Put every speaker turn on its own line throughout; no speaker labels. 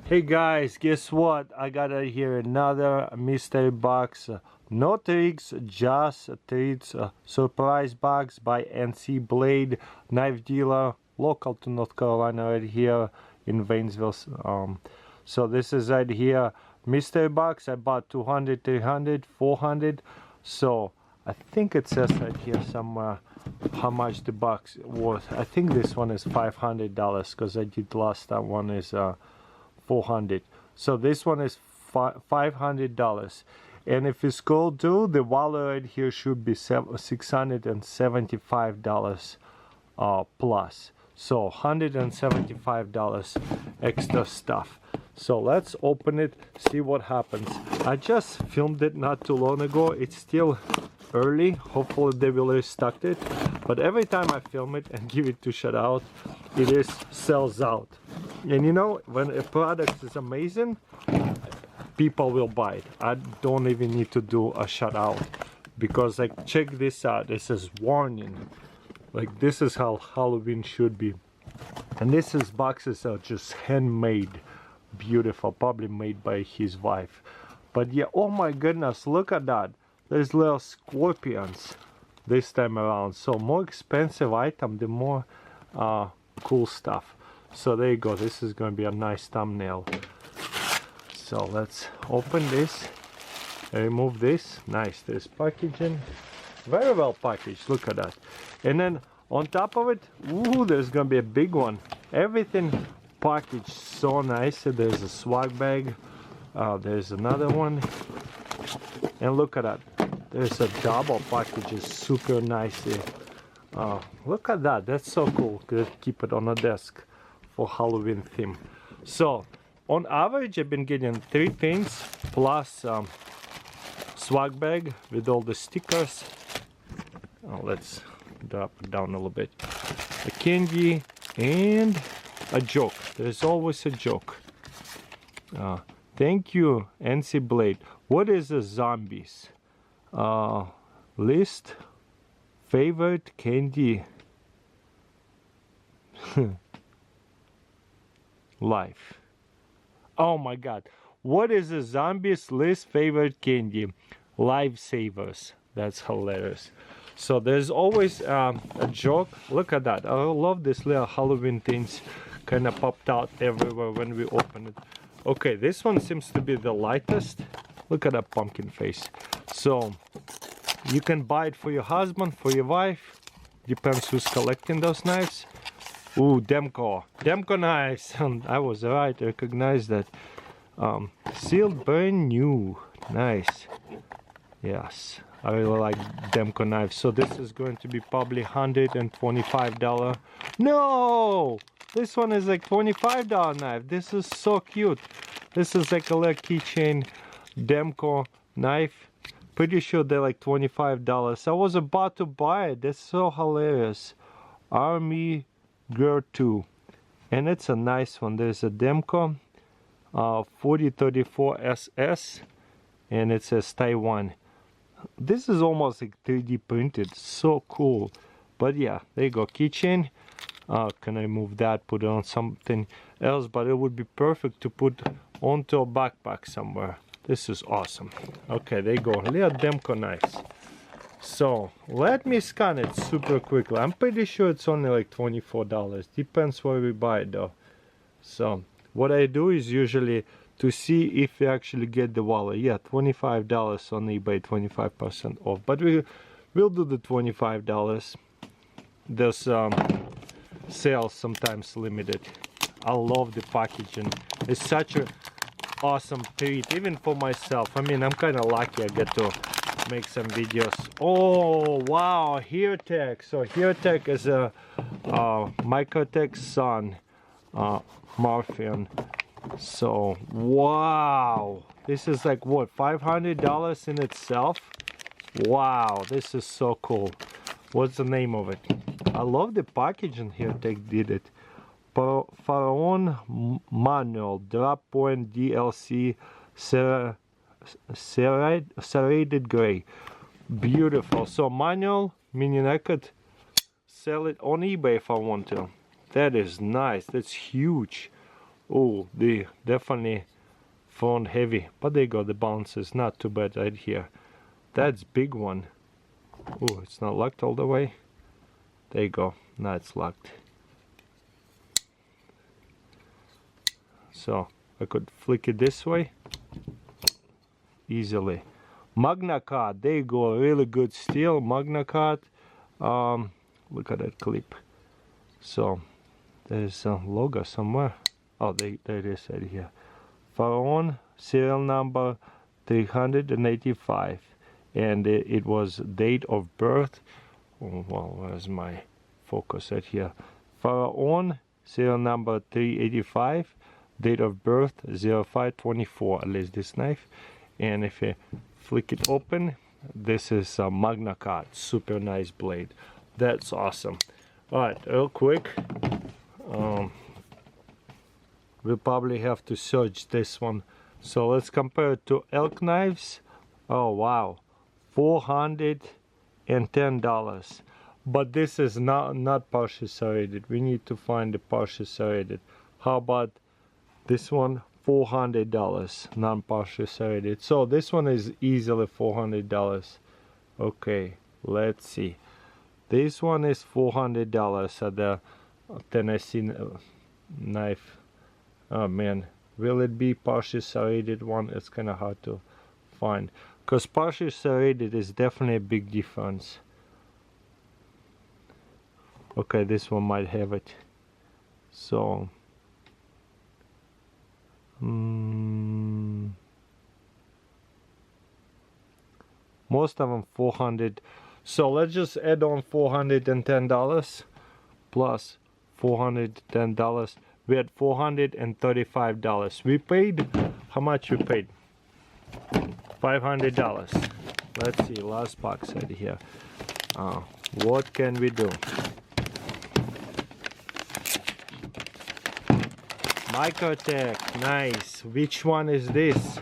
Hey guys, guess what? I got here another mystery box. No tricks, just treats. Surprise box by NCBlade, knife dealer, local to North Carolina, right here in Waynesville. So this is right here, mystery box. I bought 200, 300, 400. So I think it says right here somewhere how much the box was. I think this one is $500 because I did last time one is 400. So this one is $500, and if you scroll through, the wallet right here should be $675 plus. So $175 extra stuff. So let's open it, see what happens. I just filmed it not too long ago. It's still early. Hopefully they will restock it, but every time I film it and give it to shut out, it is sells out. And you know, when a product is amazing, people will buy it. I don't even need to do a shut out, because like, check this out. This is warning. Like, this is how Halloween should be. And this is boxes are just handmade, beautiful, probably made by his wife. But yeah, oh my goodness, look at that. There's little scorpions this time around. So more expensive item, the more cool stuff. So there you go. This is going to be a nice thumbnail. So let's open this, remove this. Nice. There's packaging, very well packaged. Look at that. And then on top of it, ooh, there's going to be a big one. Everything packaged so nice. There's a swag bag. There's another one. And look at that. There's a double package, super nice here. Look at that. That's so cool. Could keep it on a desk for Halloween theme. So on average, I've been getting 3 things plus swag bag with all the stickers. Let's drop it down a little bit. A candy and a joke. There's always a joke. Thank you, NCBlade. What is the zombies? List favorite candy. Life. Oh my god. What is the zombies list favorite candy? Lifesavers. That's hilarious. So there's always a joke. Look at that. I love this little Halloween things kind of popped out everywhere when we open it. Okay, this one seems to be the lightest. Look at that pumpkin face. So you can buy it for your husband, for your wife. Depends who's collecting those knives. Ooh, Demko knives. I was right, recognize that. Sealed brand new. Nice. Yes, I really like Demko knives. So this is going to be probably $125. No! This one is like $25 knife. This is so cute. This is like a little keychain Demko knife. Pretty sure they're like $25. I was about to buy it. That's so hilarious. Army Girl 2. And it's a nice one. There's a Demko 4034 SS. And it says Taiwan. This is almost like 3D printed. So cool. But yeah, there you go. Keychain. Can I move that, put it on something else? But it would be perfect to put onto a backpack somewhere. This is awesome. Okay, there you go. Little Demko knives. So let me scan it super quickly. I'm pretty sure it's only like $24. Depends where we buy it though. So what I do is usually to see if we actually get the wallet. Yeah, $25 on eBay, 25% off. But we'll do the $25. There's sales sometimes limited. I love the packaging. It's such a awesome treat, even for myself. I mean, I'm kind of lucky I get to make some videos. Oh wow, HearTech. So HearTech is a Microtech son, Morphin. So wow, this is like what, $500 in itself. Wow, this is so cool. What's the name of it? I love the packaging. HearTech did it. Pharaon manual, drop point DLC serrated gray. Beautiful. So manual, meaning I could sell it on eBay if I want to. That is nice. That's huge. Oh, they definitely thrown heavy, but there you go, the bounce is not too bad right here. That's big one. Oh, it's not locked all the way. There you go, now it's locked. So I could flick it this way easily. Magna card, there you go, really good steel Magna card. Look at that clip. So there's a logo somewhere. Oh, there it is right here. Pharaon, serial number 385, and it was date of birth. Oh, well, where's my focus right here? Pharaon, serial number 385, date of birth 0524. At least this knife. And if you flick it open, this is a Magna card. Super nice blade. That's awesome. All right, real quick. We'll probably have to search this one. So let's compare it to elk knives. Oh wow, $410. But this is not partially serrated. We need to find the partially serrated. How about this one? $400, non-partially serrated. So this one is easily $400. Okay, let's see. This one is $400 at the Tennessee knife. Oh man, will it be partially serrated one? It's kind of hard to find, because partially serrated is definitely a big difference. Okay, this one might have it. So most of them 400. So let's just add on $410 plus $410. We had $435. We paid, how much we paid? $500. Let's see, last box right here. What can we do? Microtech, nice. Which one is this?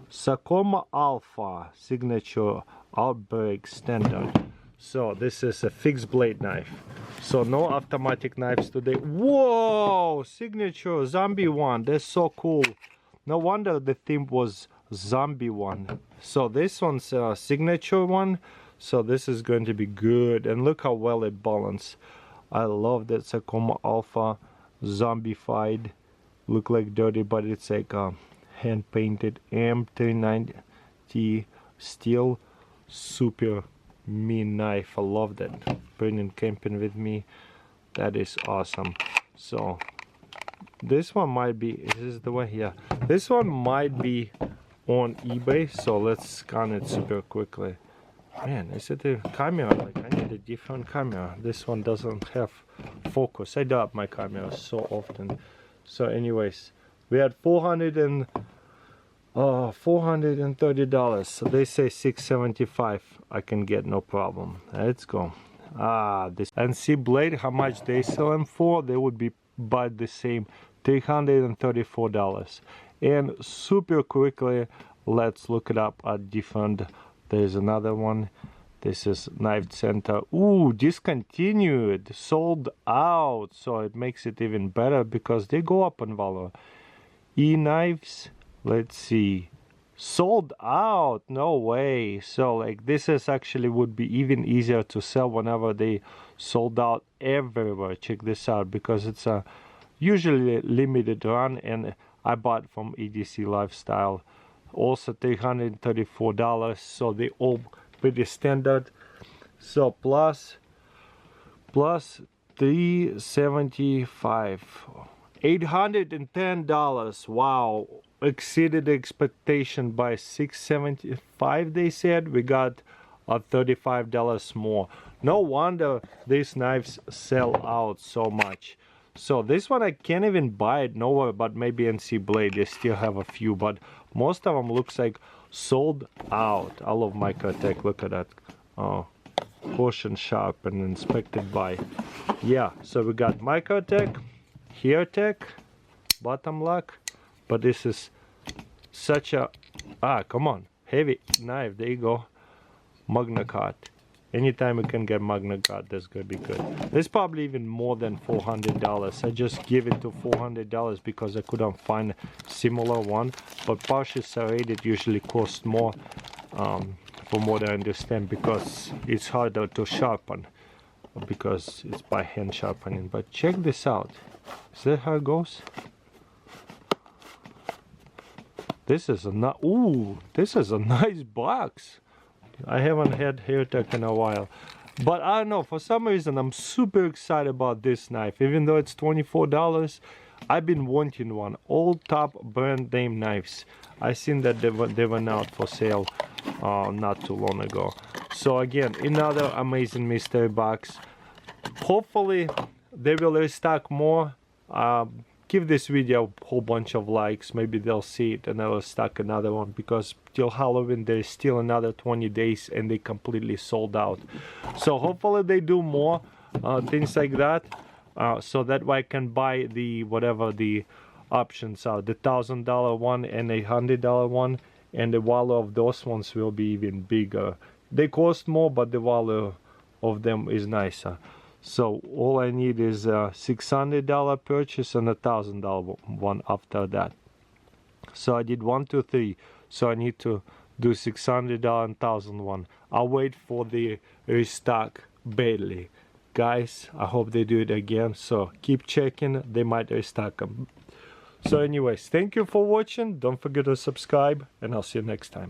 Sakoma Alpha Signature Outbreak Standard. So this is a fixed blade knife. So no automatic knives today. Whoa! Signature zombie one. That's so cool. No wonder the theme was zombie one. So this one's a signature one. So this is going to be good. And look how well it balanced. I love that Sakoma Alpha zombified. Look like dirty, but it's like hand painted M390 steel. Super mean knife. I love that. Bringing camping with me. That is awesome. So this one might be, is this the one? Yeah, this one might be on eBay. So let's scan it super quickly. Man, is it a camera? Like, I need a different camera. This one doesn't have focus. I doubt my camera so often. So anyways, we had $430. So they say $675 I can get, no problem. Let's go. This NCBlade, how much they sell them for? They would be about the same, $334. And super quickly, let's look it up at different. There's another one. This is Knife Center. Ooh, discontinued, sold out. So it makes it even better because they go up in value. E-knives, let's see, sold out. No way. So like this is actually would be even easier to sell whenever they sold out everywhere. Check this out, because it's a usually limited run, and I bought from EDC Lifestyle. Also $334. So they all pretty standard. So plus $375, $810. Wow, exceeded expectation by $675. They said we got $35 more. No wonder these knives sell out so much. So this one I can't even buy it nowhere, but maybe NCBlade, they still have a few, but most of them looks like sold out. I love Microtech. Look at that. Caution sharp and inspected by. Yeah, so we got Microtech, HereTech, bottom lock, but this is such a come on, heavy knife. There you go, Magna card. anytime we can get Magna Guard, that's gonna be good. There's probably even more than $400. I just give it to $400 because I couldn't find a similar one, but partially serrated usually costs more, from what I understand, because it's harder to sharpen because it's by hand sharpening. But check this out. Is that how it goes? This is a this is a nice box. I haven't had hair tech in a while, but I don't know, for some reason I'm super excited about this knife. Even though it's $24, I've been wanting one. All top brand name knives. I seen that they went out for sale not too long ago. So again, another amazing mystery box. Hopefully they will restock more. Give this video a whole bunch of likes, maybe they'll see it and I will stock another one, because till Halloween there's still another 20 days and they completely sold out. So hopefully they do more things like that, so that way I can buy the whatever the options are, the $1,000 one and a $100 one, and the value of those ones will be even bigger. They cost more, but the value of them is nicer. So all I need is a $600 purchase and a $1,000 one after that. So I did 1, 2, 3. So I need to do $600 and $1,001. I'll wait for the restock badly. Guys, I hope they do it again. So keep checking. They might restock them. So anyways, thank you for watching. Don't forget to subscribe and I'll see you next time.